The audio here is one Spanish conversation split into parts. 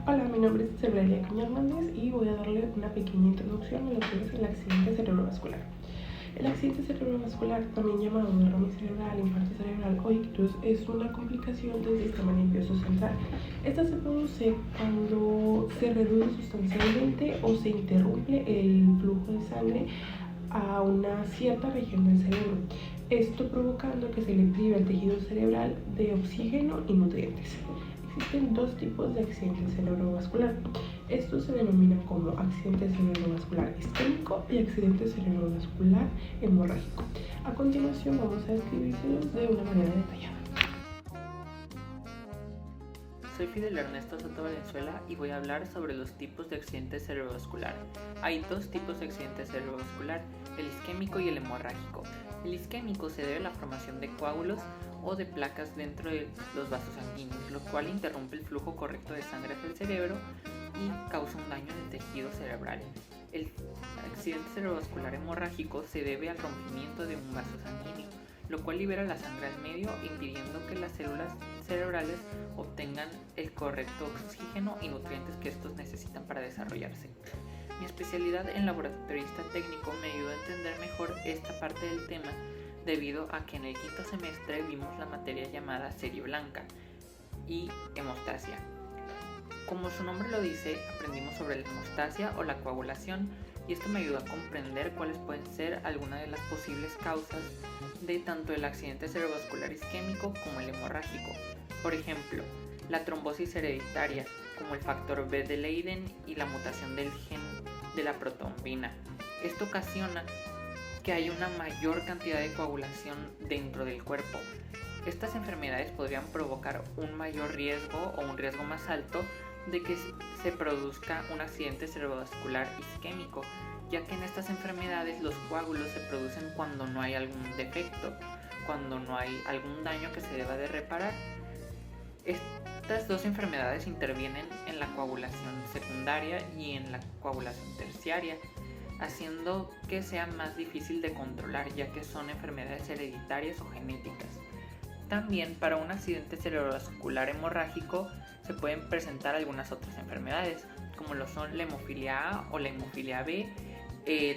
Hola, mi nombre es Eulalia Caña Hernández y voy a darle una pequeña introducción a lo que es el accidente cerebrovascular. El accidente cerebrovascular, también llamado derrame cerebral, infarto cerebral o ictus, es una complicación del sistema nervioso central. Esta se produce cuando se reduce sustancialmente o se interrumpe el flujo de sangre a una cierta región del cerebro. Esto provocando que se le prive al tejido cerebral de oxígeno y nutrientes. Existen dos tipos de accidente cerebrovascular. Estos se denominan como accidente cerebrovascular isquémico y accidente cerebrovascular hemorrágico. A continuación vamos a describírselos de una manera detallada. Soy Fidel Ernesto Soto Valenzuela y voy a hablar sobre los tipos de accidente cerebrovascular. Hay dos tipos de accidente cerebrovascular, el isquémico y el hemorrágico. El isquémico se debe a la formación de coágulos o de placas dentro de los vasos sanguíneos, lo cual interrumpe el flujo correcto de sangre hacia el cerebro y causa un daño en el tejido cerebral. El accidente cerebrovascular hemorrágico se debe al rompimiento de un vaso sanguíneo, lo cual libera la sangre al medio, impidiendo que las células cerebrales obtengan el correcto oxígeno y nutrientes que estos necesitan para desarrollarse. Mi especialidad en laboratorista técnico me ayudó a entender mejor esta parte del tema, debido a que en el quinto semestre vimos la materia llamada serie blanca y hemostasia. Como su nombre lo dice, aprendimos sobre la hemostasia o la coagulación, y esto me ayudó a comprender cuáles pueden ser algunas de las posibles causas de tanto el accidente cerebrovascular isquémico como el hemorrágico. Por ejemplo, la trombosis hereditaria, como el factor B de Leiden y la mutación del gen de la protrombina. Esto ocasiona que haya una mayor cantidad de coagulación dentro del cuerpo. Estas enfermedades podrían provocar un mayor riesgo o un riesgo más alto de que se produzca un accidente cerebrovascular isquémico, ya que en estas enfermedades los coágulos se producen cuando no hay algún defecto, cuando no hay algún daño que se deba de reparar. Estas dos enfermedades intervienen en la coagulación secundaria y en la coagulación terciaria, haciendo que sea más difícil de controlar, ya que son enfermedades hereditarias o genéticas. También para un accidente cerebrovascular hemorrágico se pueden presentar algunas otras enfermedades, como lo son la hemofilia A o la hemofilia B,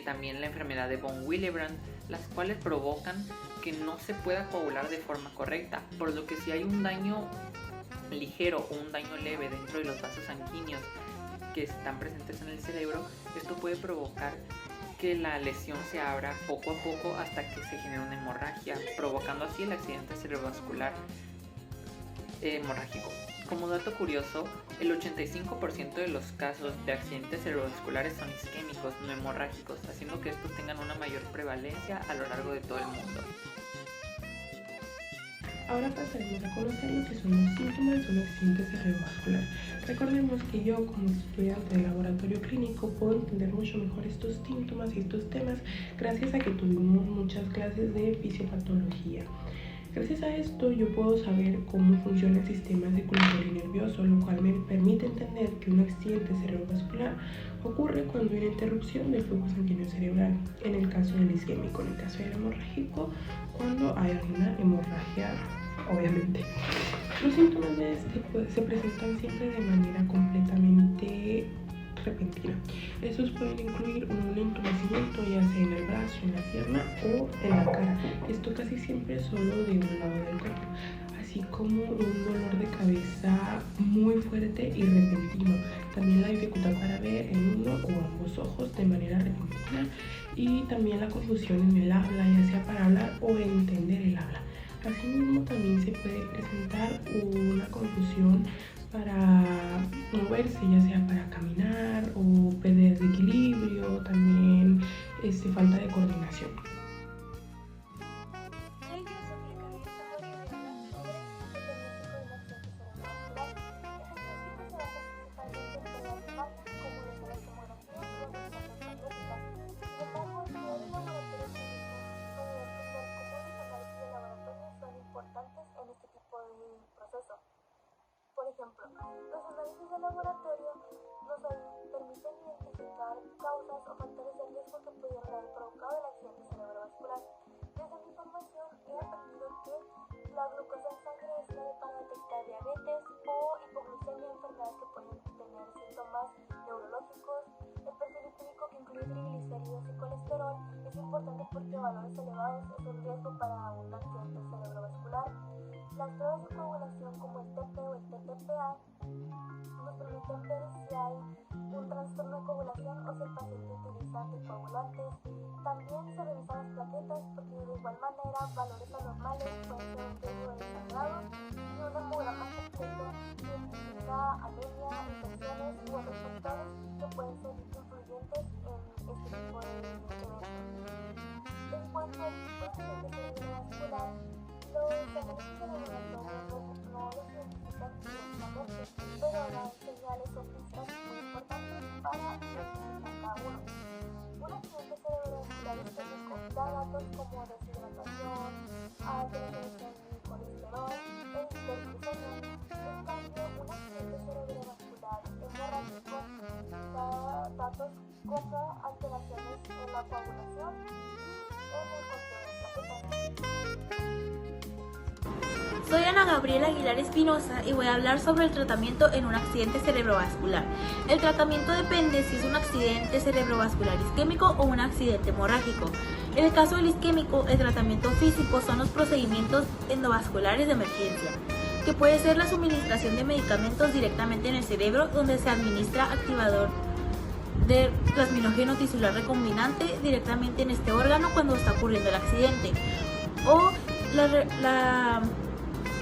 también la enfermedad de von Willebrand, las cuales provocan que no se pueda coagular de forma correcta, por lo que si hay un daño ligero o un daño leve dentro de los vasos sanguíneos que están presentes en el cerebro, esto puede provocar que la lesión se abra poco a poco hasta que se genere una hemorragia, provocando así el accidente cerebrovascular hemorrágico. Como dato curioso, el 85% de los casos de accidentes cerebrovasculares son isquémicos, no hemorrágicos, haciendo que estos tengan una mayor prevalencia a lo largo de todo el mundo. Ahora pasaremos a conocer lo que son los síntomas de un accidente cerebrovascular. Recordemos que yo, como estudiante de laboratorio clínico, puedo entender mucho mejor estos síntomas y estos temas gracias a que tuvimos muchas clases de fisiopatología. Gracias a esto yo puedo saber cómo funciona el sistema circulatorio y nervioso, lo cual me permite entender que un accidente cerebrovascular ocurre cuando hay una interrupción del flujo sanguíneo cerebral, en el caso del isquémico, en el caso del hemorrágico, cuando hay alguna hemorragia, obviamente. Los síntomas de este se presentan siempre de manera completamente repentina. Estos pueden incluir un entumecimiento, ya sea en el brazo, en la pierna o en la cara. Esto casi siempre solo de un lado del cuerpo, así como un dolor de cabeza muy fuerte y repentino. También la dificultad para ver en uno o ambos ojos de manera repentina, y también la confusión en el habla, ya sea para hablar o entender el habla. Asimismo, también se puede presentar una confusión para moverse, ya sea para caminar o perder de equilibrio, también falta de coordinación. Por ejemplo, los análisis de laboratorio nos permiten identificar causas o factores de riesgo que pudieron haber provocado el accidente cerebrovascular. Desde mi formación he aprendido que la glucosa en sangre es clave para detectar diabetes o hipoglucemia, enfermedades que pueden tener de triglicéridos y colesterol es importante porque valores elevados es un riesgo para un accidente cerebrovascular. Las pruebas de coagulación como el TP o el TTPA nos permiten ver si hay un trastorno de coagulación o si el paciente utiliza anticoagulantes. También se revisan las plaquetas porque de igual manera valores anormales pueden ser un riesgo de sangrado y un hemograma completo identifica anemia, infecciones u otros factores que pueden ser influyentes en este tipo de eventos. En cuanto al tipo de accidente cerebrovascular, los análisis de laboratorio no los identifican directamente, pero dan señales o pistas muy importantes para identificar cada uno. Un accidente cerebrovascular isquémico da datos como deshidratación, alteraciones en el colesterol e hiperglucemia. En cambio, un accidente cerebrovascular hemorrágico da datos como alteraciones en la coagulación y en el conteo de plaquetas. Soy Ana Gabriela Aguilar Espinosa y voy a hablar sobre el tratamiento en un accidente cerebrovascular. El tratamiento depende si es un accidente cerebrovascular isquémico o un accidente hemorrágico. En el caso del isquémico, el tratamiento físico son los procedimientos endovasculares de emergencia, que puede ser la suministración de medicamentos directamente en el cerebro, donde se administra activador de plasminógeno tisular recombinante directamente en este órgano cuando está ocurriendo el accidente, o la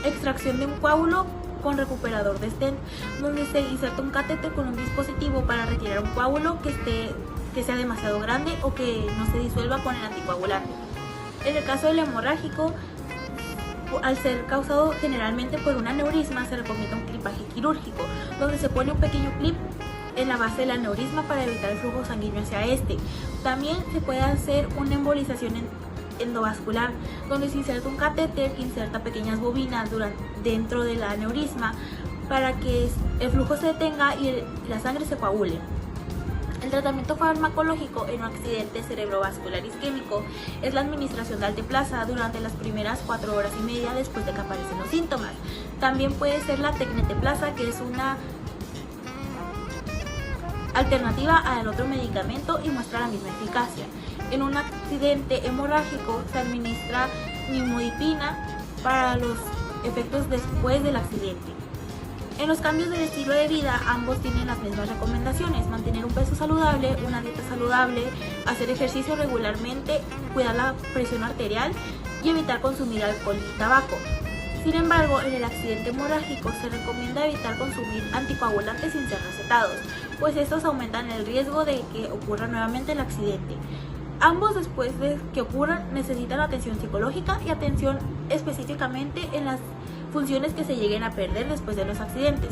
extracción de un coágulo con recuperador de stent, donde se inserta un catéter con un dispositivo para retirar un coágulo que sea demasiado grande o que no se disuelva con el anticoagulante. En el caso del hemorrágico, al ser causado generalmente por un aneurisma, se recomienda un clipaje quirúrgico, donde se pone un pequeño clip en la base del aneurisma para evitar el flujo sanguíneo hacia este. También se puede hacer una embolización endovascular, donde se inserta un catéter que inserta pequeñas bobinas dentro del aneurisma para que el flujo se detenga y la sangre se coagule. El tratamiento farmacológico en un accidente cerebrovascular isquémico es la administración de alteplasa durante las primeras 4 horas y media después de que aparecen los síntomas. También puede ser la tecneteplasa, que es una alternativa al otro medicamento y muestra la misma eficacia. En un accidente hemorrágico se administra nimodipina para los efectos después del accidente. En los cambios del estilo de vida, ambos tienen las mismas recomendaciones: mantener un peso saludable, una dieta saludable, hacer ejercicio regularmente, cuidar la presión arterial y evitar consumir alcohol y tabaco. Sin embargo, en el accidente hemorrágico se recomienda evitar consumir anticoagulantes sin ser recetados, pues estos aumentan el riesgo de que ocurra nuevamente el accidente. Ambos, después de que ocurran, necesitan atención psicológica y atención específicamente en las funciones que se lleguen a perder después de los accidentes.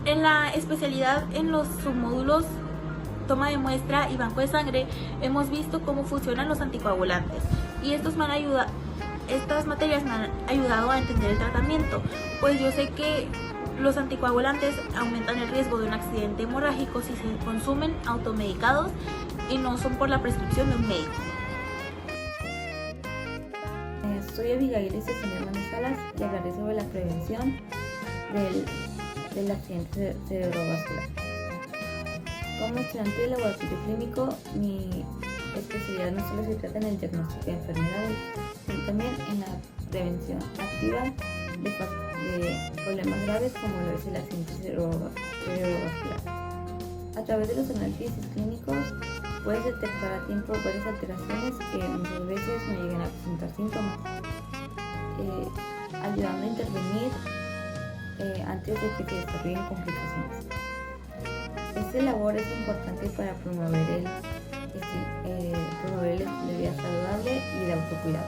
En la especialidad, en los submódulos toma de muestra y banco de sangre, hemos visto cómo funcionan los anticoagulantes y estas materias me han ayudado a entender el tratamiento, pues yo sé que los anticoagulantes aumentan el riesgo de un accidente hemorrágico si se consumen automedicados y no son por la prescripción de un médico. Soy Abigail Hernández Salas y hablaré sobre la prevención del accidente cerebrovascular. Como estudiante de laboratorio clínico, mi especialidad no solo se trata en el diagnóstico de enfermedades, sino también en la prevención activa de problemas graves como lo es el accidente cerebrovascular. A través de los análisis clínicos puedes detectar a tiempo varias alteraciones que muchas veces no llegan a presentar síntomas, ayudando a intervenir antes de que se desarrollen complicaciones. Esta labor es importante para promover el estilo de vida saludable y el autocuidado.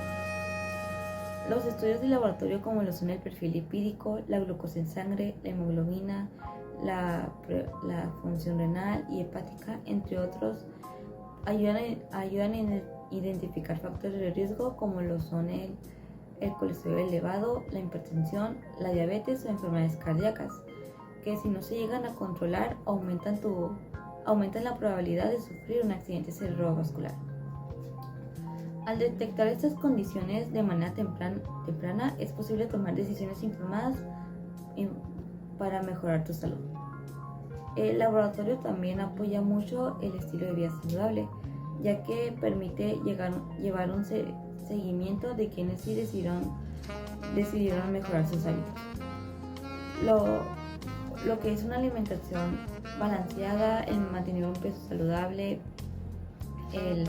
Los estudios de laboratorio, como lo son el perfil lipídico, la glucosa en sangre, la hemoglobina, la función renal y hepática, entre otros, ayudan en identificar factores de riesgo como lo son el colesterol elevado, la hipertensión, la diabetes o enfermedades cardíacas, que si no se llegan a controlar aumentan la probabilidad de sufrir un accidente cerebrovascular. Al detectar estas condiciones de manera temprana, es posible tomar decisiones informadas para mejorar tu salud. El laboratorio también apoya mucho el estilo de vida saludable, ya que permite llevar un seguimiento de quienes sí decidieron mejorar sus hábitos. Lo que es una alimentación balanceada, el mantener un peso saludable, el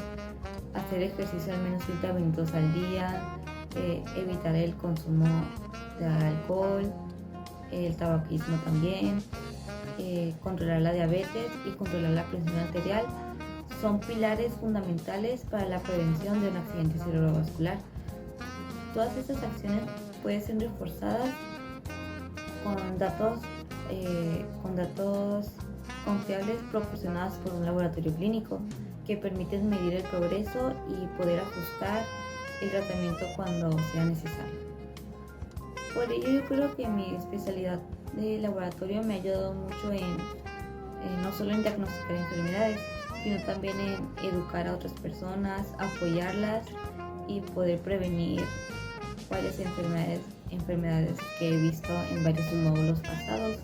hacer ejercicio al menos 30 minutos al día, evitar el consumo de alcohol, el tabaquismo también, controlar la diabetes y controlar la presión arterial son pilares fundamentales para la prevención de un accidente cerebrovascular. Todas estas acciones pueden ser reforzadas con datos confiables proporcionados por un laboratorio clínico que permiten medir el progreso y poder ajustar el tratamiento cuando sea necesario. Por ello yo creo que mi especialidad de laboratorio me ha ayudado mucho no solo en diagnosticar enfermedades, sino también en educar a otras personas, apoyarlas y poder prevenir varias enfermedades que he visto en varios módulos pasados.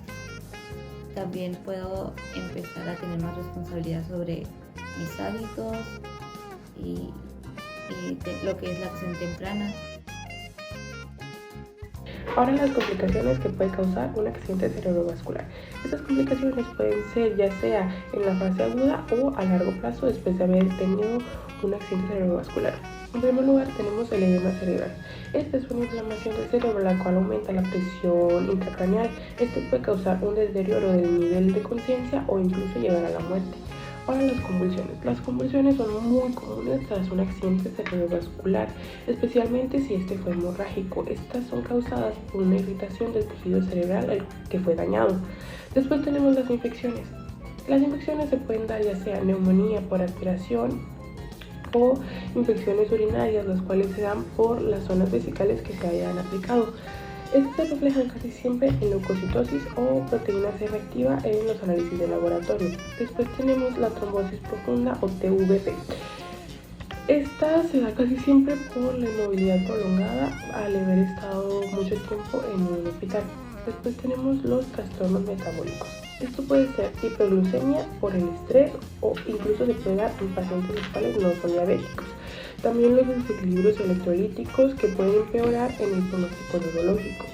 También puedo empezar a tener más responsabilidad sobre mis hábitos y lo que es la acción temprana. Ahora las complicaciones que puede causar un accidente cerebrovascular. Estas complicaciones pueden ser ya sea en la fase aguda o a largo plazo después de haber tenido un accidente cerebrovascular. En primer lugar tenemos el edema cerebral. Esta es una inflamación del cerebro la cual aumenta la presión intracraneal. Esto puede causar un deterioro del nivel de conciencia o incluso llegar a la muerte. Ahora las convulsiones. Las convulsiones son muy comunes tras un accidente cerebrovascular, especialmente si este fue hemorrágico. Estas son causadas por una irritación del tejido cerebral que fue dañado. Después tenemos las infecciones. Las infecciones se pueden dar ya sea neumonía por aspiración o infecciones urinarias, las cuales se dan por las zonas vesicales que se hayan aplicado. Estas se reflejan casi siempre en leucocitosis o proteína C reactiva en los análisis de laboratorio. Después tenemos la trombosis profunda o TVP. Esta se da casi siempre por la inmovilidad prolongada al haber estado mucho tiempo en un hospital. Después tenemos los trastornos metabólicos. Esto puede ser hiperglucemia por el estrés o incluso se puede dar en pacientes los cuales no son diabéticos. También los desequilibrios electrolíticos que pueden empeorar en el pronóstico neurológico.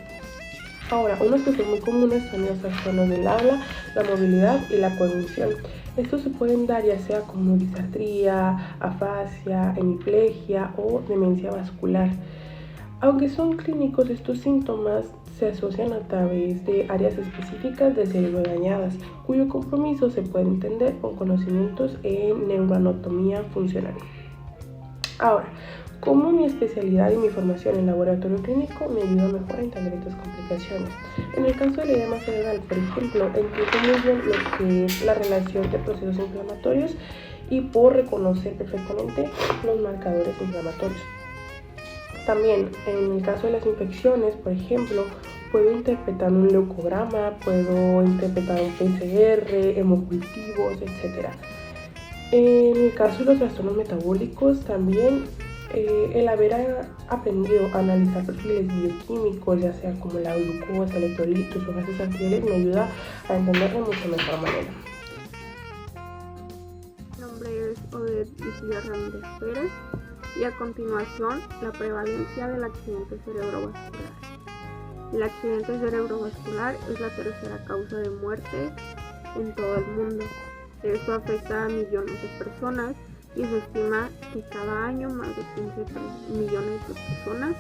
Ahora, unos que son muy comunes son los trastornos del habla, la movilidad y la cognición. Estos se pueden dar ya sea como disartría, afasia, hemiplegia o demencia vascular. Aunque son clínicos, estos síntomas se asocian a través de áreas específicas del cerebro dañadas, cuyo compromiso se puede entender con conocimientos en neuroanatomía funcional. Ahora, ¿cómo mi especialidad y mi formación en laboratorio clínico me ayuda mejor a entender estas complicaciones? En el caso del edema cerebral, por ejemplo, entiendo muy bien lo que es la relación de procesos inflamatorios y puedo reconocer perfectamente los marcadores inflamatorios. También, en el caso de las infecciones, por ejemplo, puedo interpretar un leucograma, puedo interpretar un PCR, hemocultivos, etc. En el caso de los trastornos metabólicos, también el haber aprendido a analizar perfiles bioquímicos, ya sea como la glucosa, electrolitos o gases arteriales, me ayuda a entender de mucho mejor manera. Mi nombre es Odette Lucía Ramírez Pérez y a continuación la prevalencia del accidente cerebrovascular. El accidente cerebrovascular es la tercera causa de muerte en todo el mundo. Esto afecta a millones de personas y se estima que cada año más de 15 millones de personas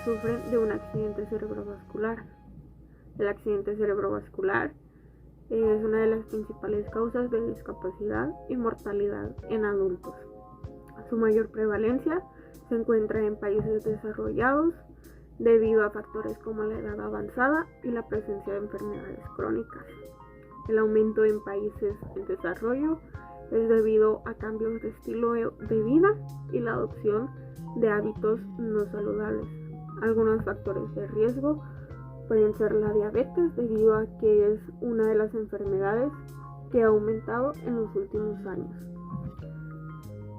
sufren de un accidente cerebrovascular. El accidente cerebrovascular es una de las principales causas de discapacidad y mortalidad en adultos. Su mayor prevalencia se encuentra en países desarrollados debido a factores como la edad avanzada y la presencia de enfermedades crónicas. El aumento en países en desarrollo es debido a cambios de estilo de vida y la adopción de hábitos no saludables. Algunos factores de riesgo pueden ser la diabetes, debido a que es una de las enfermedades que ha aumentado en los últimos años.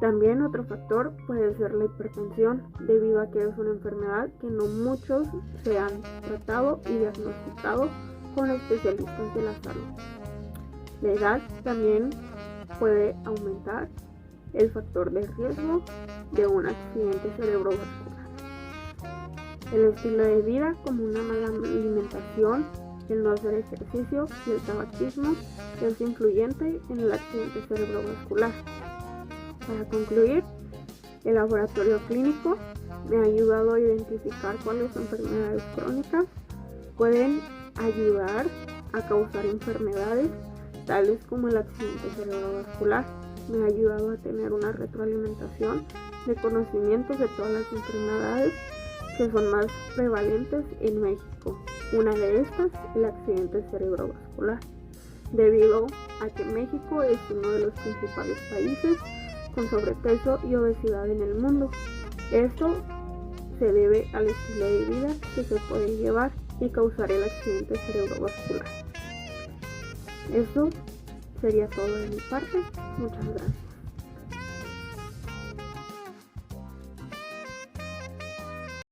También otro factor puede ser la hipertensión, debido a que es una enfermedad que no muchos se han tratado y diagnosticado con especialistas de la salud. La edad también puede aumentar el factor de riesgo de un accidente cerebrovascular. El estilo de vida, como una mala alimentación, el no hacer ejercicio y el tabaquismo, es influyente en el accidente cerebrovascular. Para concluir, el laboratorio clínico me ha ayudado a identificar cuáles enfermedades crónicas pueden ayudar a causar enfermedades tales como el accidente cerebrovascular. Me ha ayudado a tener una retroalimentación de conocimientos de todas las enfermedades que son más prevalentes en México. Una de estas, el accidente cerebrovascular, debido a que México es uno de los principales países con sobrepeso y obesidad en el mundo. Esto se debe al estilo de vida que se puede llevar y causar el accidente cerebrovascular. Eso sería todo de mi parte. Muchas gracias.